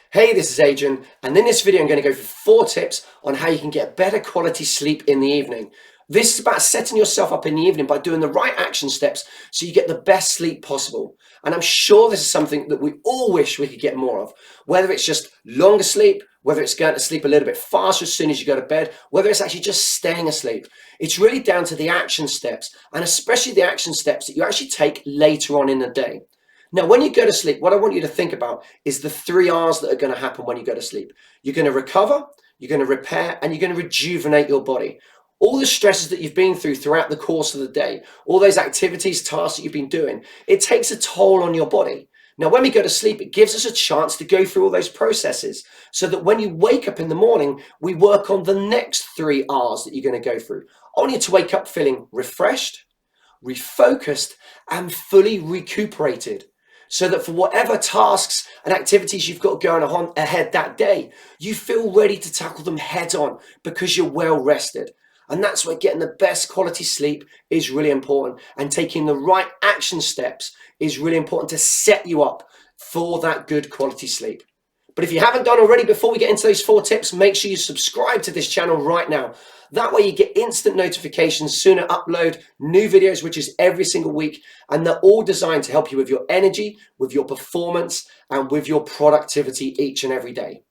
Hey, this is Adrian, and in this video I'm going to go through 4 tips on how you can get better quality sleep in the evening. This is about setting yourself up in the evening by doing the right action steps so you get the best sleep possible. And I'm sure this is something that we all wish we could get more of, whether it's just longer sleep, whether it's going to sleep a little bit faster as soon as you go to bed, whether it's actually just staying asleep. It's really down to the action steps, and especially the action steps that you actually take later on in the day. Now, when you go to sleep, what I want you to think about is the 3 R's that are going to happen when you go to sleep. You're going to recover, you're going to repair, and you're going to rejuvenate your body. All the stresses that you've been through throughout the course of the day, all those activities, tasks that you've been doing, it takes a toll on your body. Now, when we go to sleep, it gives us a chance to go through all those processes so that when you wake up in the morning, we work on the next 3 R's that you're going to go through. I want you to wake up feeling refreshed, refocused, and fully recuperated, so that for whatever tasks and activities you've got going on ahead that day, you feel ready to tackle them head on because you're well rested. And that's where getting the best quality sleep is really important, and taking the right action steps is really important to set you up for that good quality sleep. But if you haven't done already, before we get into those 4 tips, make sure you subscribe to this channel right now. That way you get instant notifications soon I upload new videos, which is every single week. And they're all designed to help you with your energy, with your performance, and with your productivity each and every day.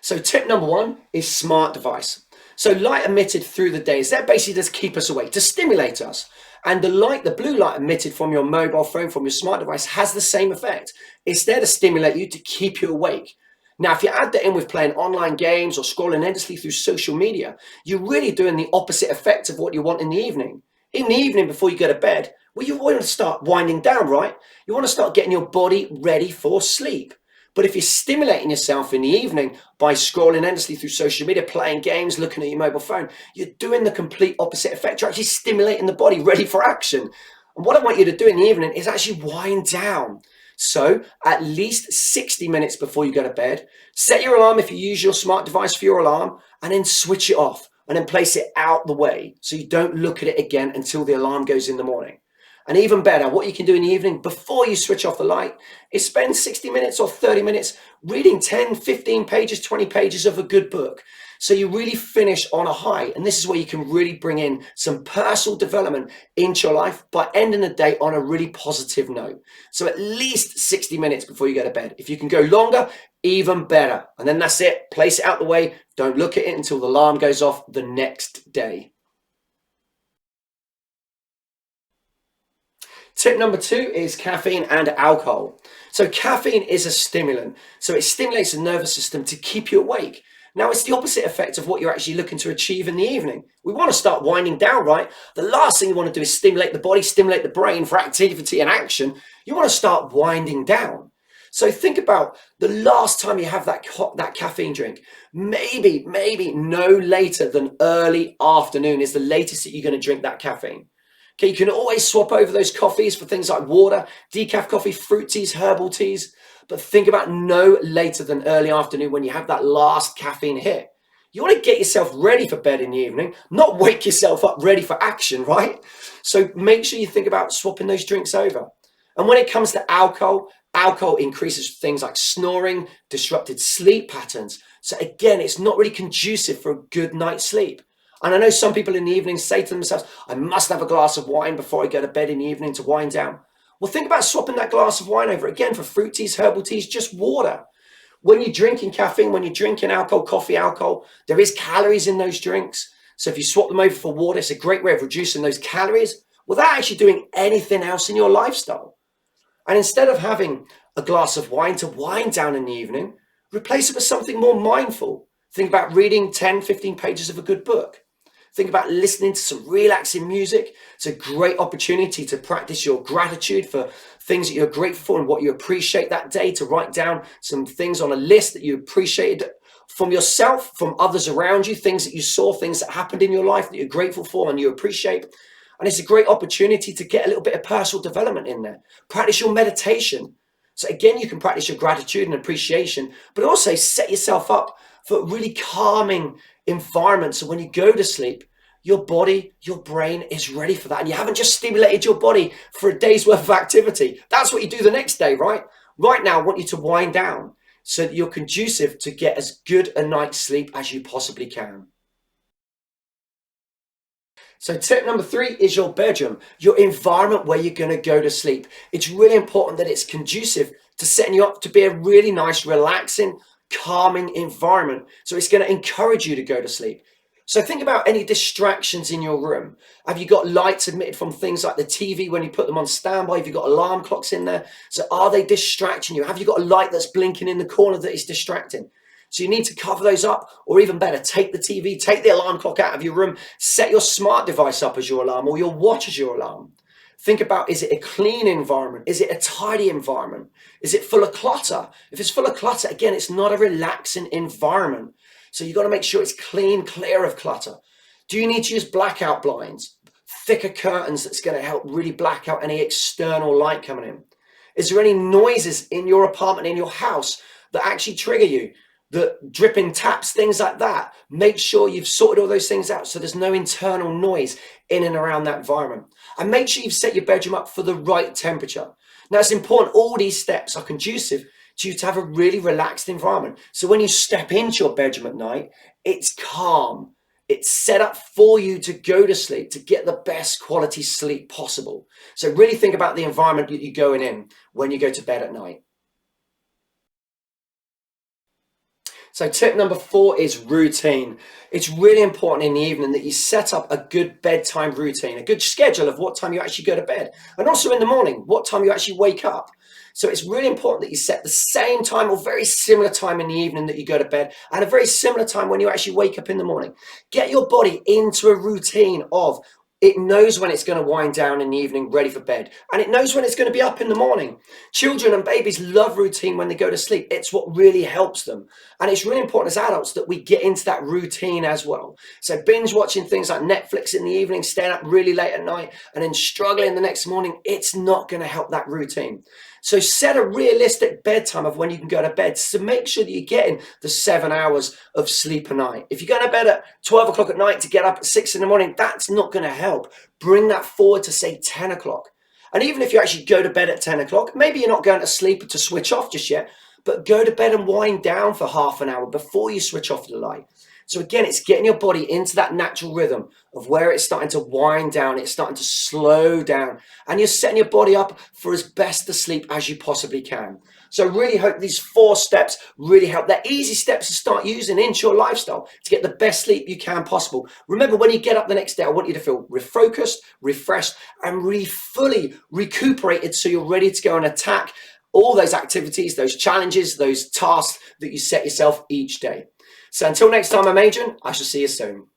So tip number 1 is smart device. So light emitted through the day is there basically to keep us awake, to stimulate us. And the blue light emitted from your mobile phone, from your smart device, has the same effect. It's there to stimulate you, to keep you awake. Now, if you add that in with playing online games or scrolling endlessly through social media, you're really doing the opposite effect of what you want in the evening. In the evening, before you go to bed, well, you want to start winding down, right? You want to start getting your body ready for sleep. But if you're stimulating yourself in the evening by scrolling endlessly through social media, playing games, looking at your mobile phone, you're doing the complete opposite effect. You're actually stimulating the body ready for action. And what I want you to do in the evening is actually wind down. So at least 60 minutes before you go to bed, set your alarm if you use your smart device for your alarm, and then switch it off and then place it out the way so you don't look at it again until the alarm goes in the morning. And even better, what you can do in the evening before you switch off the light is spend 60 minutes or 30 minutes reading 10, 15 pages, 20 pages of a good book. So you really finish on a high. And this is where you can really bring in some personal development into your life by ending the day on a really positive note. So at least 60 minutes before you go to bed. If you can go longer, even better. And then that's it. Place it out the way. Don't look at it until the alarm goes off the next day. Tip number 2 is caffeine and alcohol. So caffeine is a stimulant. So it stimulates the nervous system to keep you awake. Now, it's the opposite effect of what you're actually looking to achieve in the evening. We want to start winding down, right? The last thing you want to do is stimulate the body, stimulate the brain for activity and action. You want to start winding down. So think about the last time you have that caffeine drink. Maybe no later than early afternoon is the latest that you're going to drink that caffeine. Okay, you can always swap over those coffees for things like water, decaf coffee, fruit teas, herbal teas. But think about no later than early afternoon when you have that last caffeine hit. You want to get yourself ready for bed in the evening, not wake yourself up ready for action, right? So make sure you think about swapping those drinks over. And when it comes to alcohol, alcohol increases things like snoring, disrupted sleep patterns. So again, it's not really conducive for a good night's sleep. And I know some people in the evening say to themselves, I must have a glass of wine before I go to bed in the evening to wind down. Well, think about swapping that glass of wine over again for fruit teas, herbal teas, just water. When you're drinking caffeine, when you're drinking alcohol, coffee, alcohol, there is calories in those drinks. So if you swap them over for water, it's a great way of reducing those calories without actually doing anything else in your lifestyle. And instead of having a glass of wine to wind down in the evening, replace it with something more mindful. Think about reading 10, 15 pages of a good book. Think about listening to some relaxing music. It's a great opportunity to practice your gratitude for things that you're grateful for and what you appreciate that day, to write down some things on a list that you appreciated from yourself, from others around you, things that you saw, things that happened in your life that you're grateful for and you appreciate. And it's a great opportunity to get a little bit of personal development in there. Practice your meditation. So again, you can practice your gratitude and appreciation, but also set yourself up for a really calming environment. So when you go to sleep, your body, your brain is ready for that. And you haven't just stimulated your body for a day's worth of activity. That's what you do the next day, right? Right now, I want you to wind down so that you're conducive to get as good a night's sleep as you possibly can. So tip number 3 is your bedroom, your environment where you're going to go to sleep. It's really important that it's conducive to setting you up to be a really nice, relaxing, calming environment. So it's going to encourage you to go to sleep. So think about any distractions in your room. Have you got lights emitted from things like the TV when you put them on standby? Have you got alarm clocks in there? So are they distracting you? Have you got a light that's blinking in the corner that is distracting? So you need to cover those up, or even better, take the TV, take the alarm clock out of your room, set your smart device up as your alarm or your watch as your alarm. Think about, is it a clean environment? Is it a tidy environment? Is it full of clutter? If it's full of clutter, again, it's not a relaxing environment. So you've got to make sure it's clean, clear of clutter. Do you need to use blackout blinds, thicker curtains that's going to help really black out any external light coming in? Is there any noises in your apartment, in your house, that actually trigger you? The dripping taps, things like that. Make sure you've sorted all those things out so there's no internal noise in and around that environment. And make sure you've set your bedroom up for the right temperature. Now, it's important all these steps are conducive to you to have a really relaxed environment. So when you step into your bedroom at night, it's calm. It's set up for you to go to sleep, to get the best quality sleep possible. So really think about the environment that you're going in when you go to bed at night. So tip number 4 is routine. It's really important in the evening that you set up a good bedtime routine, a good schedule of what time you actually go to bed, and also in the morning, what time you actually wake up. So it's really important that you set the same time or very similar time in the evening that you go to bed, and a very similar time when you actually wake up in the morning. Get your body into a routine of, it knows when it's going to wind down in the evening, ready for bed, and it knows when it's going to be up in the morning. Children and babies love routine when they go to sleep. It's what really helps them. And it's really important as adults that we get into that routine as well. So binge watching things like Netflix in the evening, staying up really late at night, and then struggling the next morning, it's not going to help that routine. So set a realistic bedtime of when you can go to bed to make sure that you're getting the 7 hours of sleep a night. If you're going to bed at 12 o'clock at night to get up at 6 in the morning, that's not going to help. Bring that forward to say 10 o'clock. And even if you actually go to bed at 10 o'clock, maybe you're not going to sleep to switch off just yet, but go to bed and wind down for half an hour before you switch off the light. So again, it's getting your body into that natural rhythm of where it's starting to wind down, it's starting to slow down, and you're setting your body up for as best a sleep as you possibly can. So I really hope these 4 steps really help. They're easy steps to start using into your lifestyle to get the best sleep you can possible. Remember, when you get up the next day, I want you to feel refocused, refreshed, and really fully recuperated so you're ready to go and attack all those activities, those challenges, those tasks that you set yourself each day. So until next time, I'm Adrian. I shall see you soon.